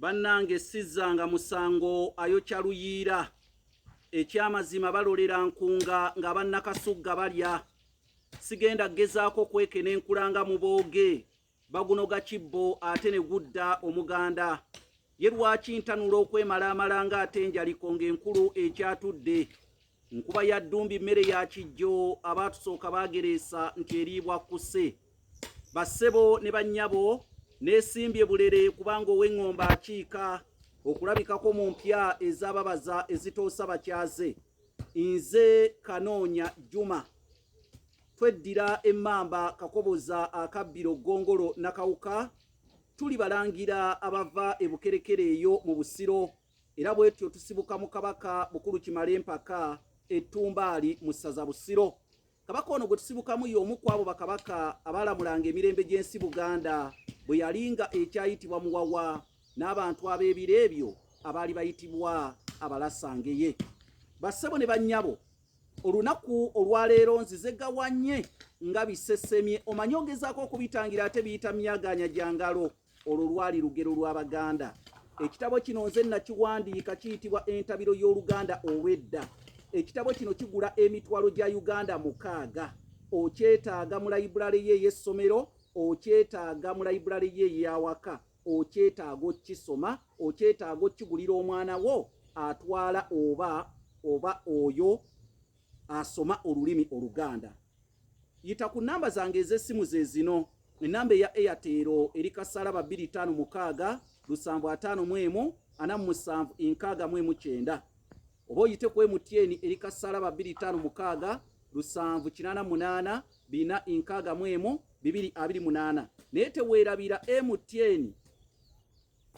Bannange sizzanga musango ayokya luyiira. Ekyamazima balolera nkunga nga bannakasugga balya. Sigenda gezaako kwekena enkulanga mu booge. Bagunoga kibbo ate ne gudda omuganda. Ye lwaki ntanula okwemalaamala ng'ate enjaliko ng'enkulu ekyatudde. Nkuba ya ddumbi mmere ya kijjo abaatusooka baagereesa nti eriibwa kkuse. Bassebo ne bannyabo neesimbye bulere kubanga ow'eŋŋombe akiika okulabikako mu mpya ez'ababaza ezitoosa bakyaze. Nze Kanoonya Juma. Tweddira emmamba Kakoboza akabbiro Ggongolo Nakawuka. Tuli balangira abava e Bukerekere eyo mu Busiro. Era bwetyo tusibuka mu Kabaka Bukulu Kimale Mpaka Ettumbaali mu ssaza Busiro. Kabaka ono gwe tusibukamu y'omu ku abo bakabaka abaalamulanga emirembe gy'ensi Buganda bwe yalinga ekyayitibwa Muwawa n'abantu ab'ebiro ebyo abaali bayitibwa Abalasangeye. Bassebo ne bannyabo, olunaku olwaleero nzizegawanye nga bisesemye. Omanyi ogezaako okubitangira ate biyita myaganya gya ngalo. Olwo lwali lugero lw'Abaganda. Ekitabo kino nze nakiwandiika kiyitibwa Entabiro y'Oluganda Ow'edda. Ekitabo kino kigula emitwalo gya Uganda 6. Okyetaaga mu layibulale ye y'essomero, okyetaaga mu layibulale ye y'awaka, okyetaaga okisoma, okyetaaga okigulira omwana wo atwala oba oyo asoma olulimi Oluganda. Yita ku nnamba zange ez'essimu ze zino. Ennamba eya Airtel eri kasaraba 256 751 47 oba oyite ku MTN eri kasaraba 256 788 461 228. Naye teweerabira MTN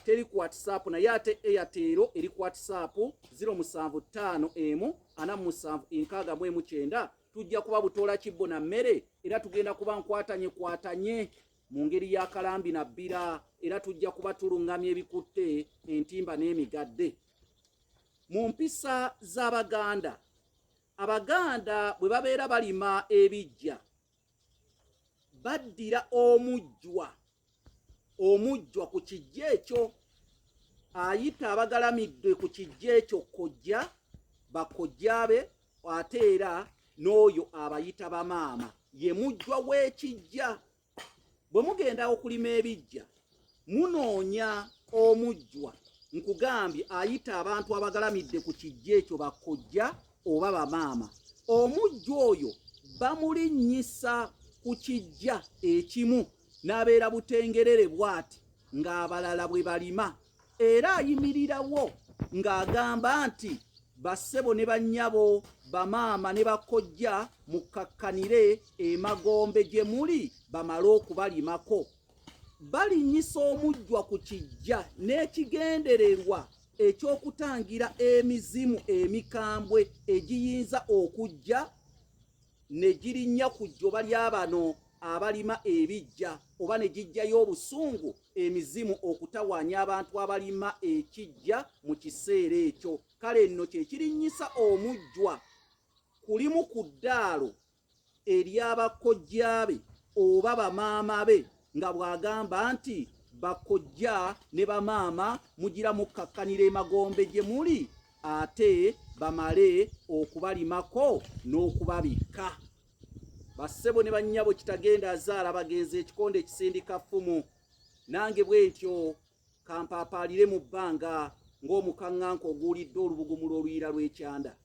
teri ku WhatsApp, naye ate Airtel eri ku WhatsApp 075 47 tujja kuba butoola kibbo na mmere, era tugenda kuba nkwatanye mu ngeri y'akalambi na bbira, era tujja kuba tulungamya ebikutte entimba n'emigadde. Mu mpisa z'Abaganda, Abaganda bwe babeera balima ebiggya baddira omujjwa ku kijja ekyo. Ayita abagalamidde ku kijja ekyo kojja, bakojjaabe, ate era n'oyo abayita bamaama ye mujjwa w'ekijja. Bwe mugenda okulima ebiggya munoonya omujjwa, nkugambye ayita abantu abagalamidde ku kijja ekyo bakojja oba bamaama. Omujjwa oyo bamulinnyisa ku kijja ekimu n'abeera butengerere bw'ati ng'abalala bwe balima, era ayimirirawo ng'agamba nti bassebo ne bannyabo, bamaama ne bakojja mukkakkanire emagombe gye muli bamale okubalimako. Balinnyisa omujjwa ku kijja n'ekigendererwa eky'okutangira emizimu emikambwe egiyinza okujja ne girinnya ku jjoba lya bano abalima ebiggya, oba ne gijjayo obusungu emizimu okutawaanya abantu abalima ekijja mu kiseera ekyo. Kale nno kye kirinnyisa omujjwa kulimu ku ddaalo ery'abakojjaabe oba bamaama be, nga bw'agamba nti bakojja ne bamaama mugira mukkakkanira emagombe gye muli ate bamale okubalimako n'okubabikka. Bassebo ne bannyabo kitagenda azaala bagenzi ekikonde ekisindika ffumu. Nange bwentyo kampaapaalire mu bbanga ng'omukaŋŋanka oguwulidde olubugumula oluyira lw'ekyanda.